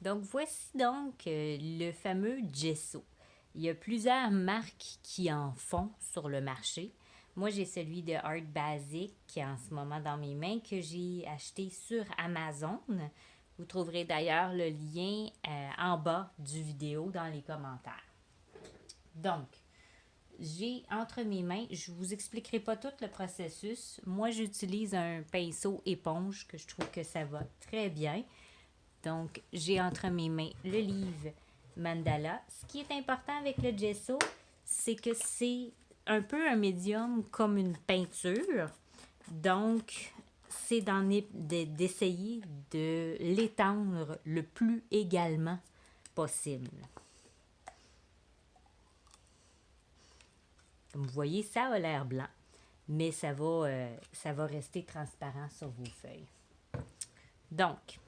Donc, voici donc le fameux gesso. Il y a plusieurs marques qui en font sur le marché. Moi, j'ai celui de Art Basic qui est en ce moment dans mes mains que j'ai acheté sur Amazon. Vous trouverez d'ailleurs le lien en bas du vidéo dans les commentaires. Donc, j'ai entre mes mains, je ne vous expliquerai pas tout le processus. Moi, j'utilise un pinceau éponge que je trouve que ça va très bien. Donc, j'ai entre mes mains le livre Mandala. Ce qui est important avec le gesso, c'est que c'est un peu un médium comme une peinture. Donc, c'est d'essayer de l'étendre le plus également possible. Comme vous voyez, ça a l'air blanc, mais ça va rester transparent sur vos feuilles. Donc,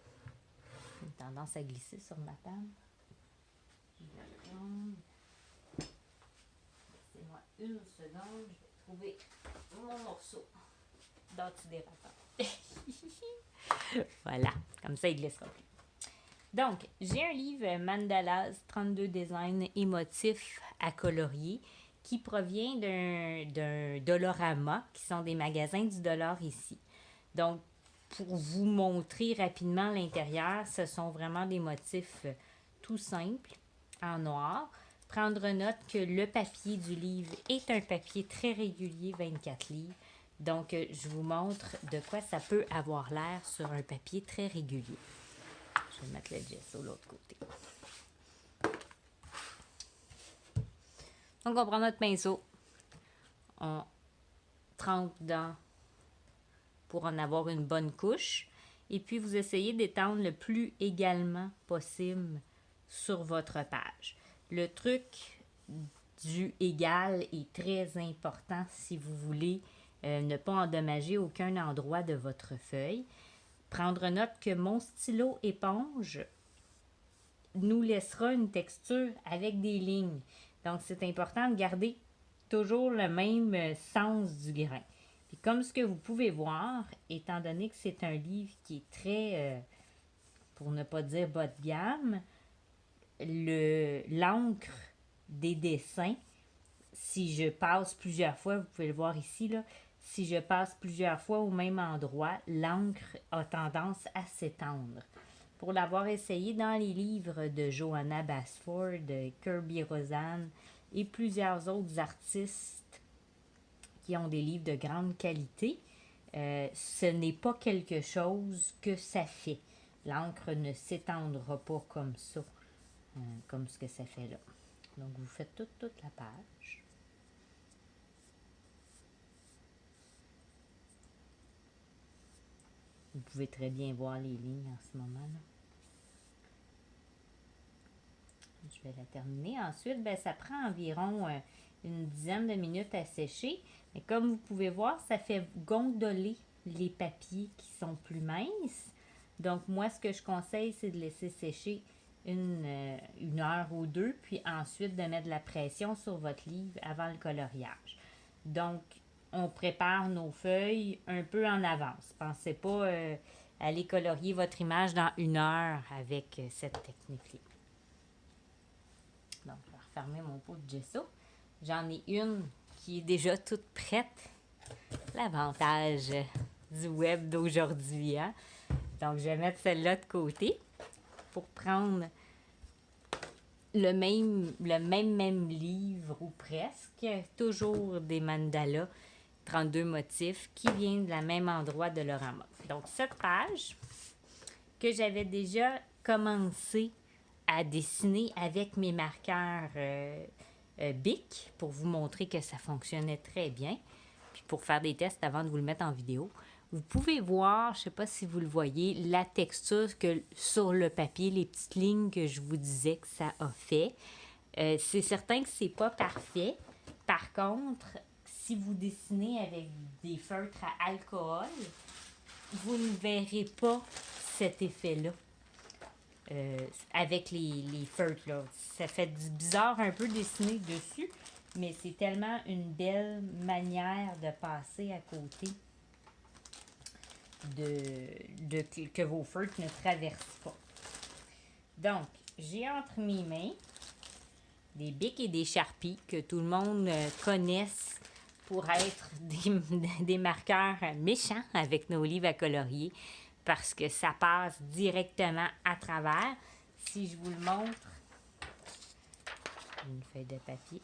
j'ai tendance à glisser sur ma table. Je vais prendre. Laissez-moi une seconde, je vais trouver mon morceau d'antidérapant. Voilà, comme ça il glissera plus. Donc, j'ai un livre Mandalas, 32 designs et motifs à colorier qui provient d'un Dollarama, qui sont des magasins du dollar ici. Donc, pour vous montrer rapidement l'intérieur, ce sont vraiment des motifs tout simples, en noir. Prendre note que le papier du livre est un papier très régulier, 24 livres. Donc, je vous montre de quoi ça peut avoir l'air sur un papier très régulier. Je vais mettre le gesso de l'autre côté. Donc, on prend notre pinceau. On trempe dans pour en avoir une bonne couche. Et puis, vous essayez d'étendre le plus également possible sur votre page. Le truc du égal est très important si vous voulez ne pas endommager aucun endroit de votre feuille. Prendre note que mon stylo éponge nous laissera une texture avec des lignes. Donc, c'est important de garder toujours le même sens du grain. Puis comme ce que vous pouvez voir, étant donné que c'est un livre qui est très, pour ne pas dire bas de gamme, l'encre des dessins, si je passe plusieurs fois, vous pouvez le voir ici, là, si je passe plusieurs fois au même endroit, l'encre a tendance à s'étendre. Pour l'avoir essayé dans les livres de Johanna Basford, de Kirby Rosanne et plusieurs autres artistes qui ont des livres de grande qualité, ce n'est pas quelque chose que ça fait. L'encre ne s'étendra pas comme ça, comme ce que ça fait là. Donc, vous faites toute la page. Vous pouvez très bien voir les lignes en ce moment-là. Je vais la terminer. Ensuite, ben, ça prend environ une dizaine de minutes à sécher. Mais comme vous pouvez voir, ça fait gondoler les papiers qui sont plus minces. Donc, moi, ce que je conseille, c'est de laisser sécher une heure ou deux, puis ensuite de mettre de la pression sur votre livre avant le coloriage. Donc, on prépare nos feuilles un peu en avance. Pensez pas aller colorier votre image dans une heure avec cette technique-là. Donc, je vais refermer mon pot de gesso. J'en ai une qui est déjà toute prête. L'avantage du web d'aujourd'hui, hein? Donc, je vais mettre celle-là de côté pour prendre le même livre ou presque. Toujours des mandalas, 32 motifs, qui viennent de la même endroit de Dollarama. Donc, cette page que j'avais déjà commencé à dessiner avec mes marqueurs Bic pour vous montrer que ça fonctionnait très bien. Puis pour faire des tests avant de vous le mettre en vidéo. Vous pouvez voir, je ne sais pas si vous le voyez, la texture que sur le papier, les petites lignes que je vous disais que ça a fait. C'est certain que c'est pas parfait. Par contre, si vous dessinez avec des feutres à alcool, vous ne verrez pas cet effet-là. Avec les feutres, là. Ça fait bizarre un peu dessiner dessus, mais c'est tellement une belle manière de passer à côté que vos feutres ne traversent pas. Donc, j'ai entre mes mains des bics et des charpies que tout le monde connaisse pour être des marqueurs méchants avec nos livres à colorier parce que ça passe directement à travers. Si je vous le montre, une feuille de papier.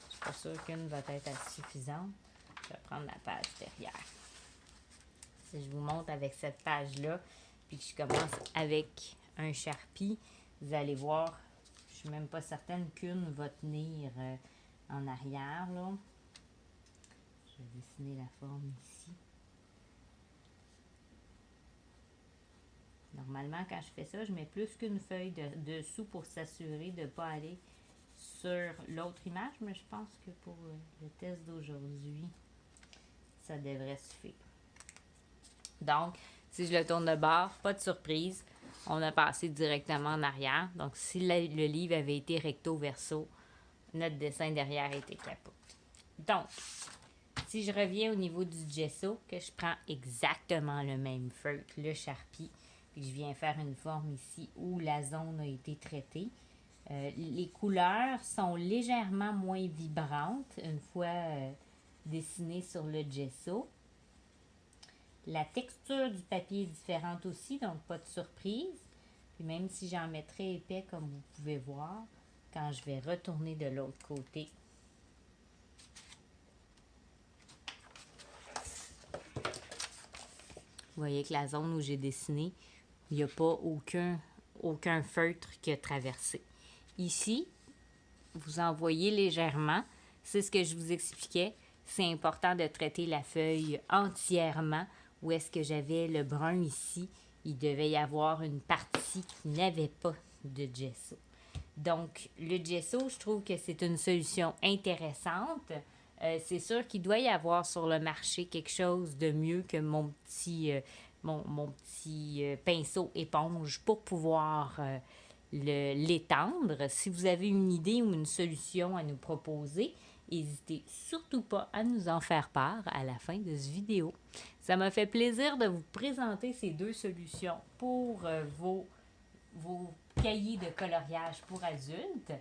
Je suis pas sûre qu'une va être suffisante. Je vais prendre la page derrière. Si je vous montre avec cette page-là, puis que je commence avec un Sharpie, vous allez voir, je suis même pas certaine qu'une va tenir en arrière, là. Je vais dessiner la forme ici. Normalement, quand je fais ça, je mets plus qu'une feuille dessous pour s'assurer de ne pas aller sur l'autre image, mais je pense que pour le test d'aujourd'hui, ça devrait suffire. Donc, si je le tourne de bord, pas de surprise, on a passé directement en arrière. Donc, si le livre avait été recto-verso, notre dessin derrière était capot. Donc, si je reviens au niveau du gesso, que je prends exactement le même feutre, le Sharpie, puis je viens faire une forme ici où la zone a été traitée. Les couleurs sont légèrement moins vibrantes une fois dessinées sur le gesso. La texture du papier est différente aussi, donc pas de surprise. Puis même si j'en mettrais épais, comme vous pouvez voir, quand je vais retourner de l'autre côté, vous voyez que la zone où j'ai dessiné, il n'y a pas aucun feutre qui a traversé. Ici, vous en voyez légèrement. C'est ce que je vous expliquais. C'est important de traiter la feuille entièrement. Où est-ce que j'avais le brun ici? Il devait y avoir une partie qui n'avait pas de gesso. Donc, le gesso, je trouve que c'est une solution intéressante. C'est sûr qu'il doit y avoir sur le marché quelque chose de mieux que mon petit pinceau éponge pour pouvoir l'étendre. Si vous avez une idée ou une solution à nous proposer, n'hésitez surtout pas à nous en faire part à la fin de cette vidéo. Ça m'a fait plaisir de vous présenter ces deux solutions pour vos cahiers de coloriage pour adultes.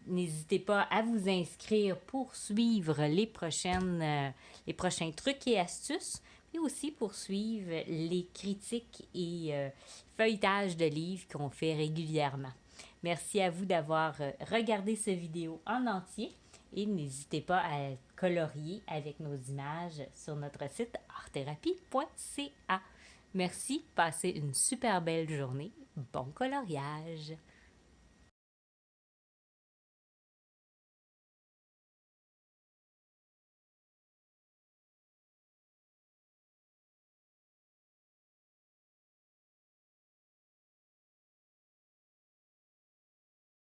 N'hésitez pas à vous inscrire pour suivre les prochains trucs et astuces, et aussi pour suivre les critiques et feuilletages de livres qu'on fait régulièrement. Merci à vous d'avoir regardé cette vidéo en entier et n'hésitez pas à colorier avec nos images sur notre site artthérapie.ca. Merci, passez une super belle journée. Bon coloriage!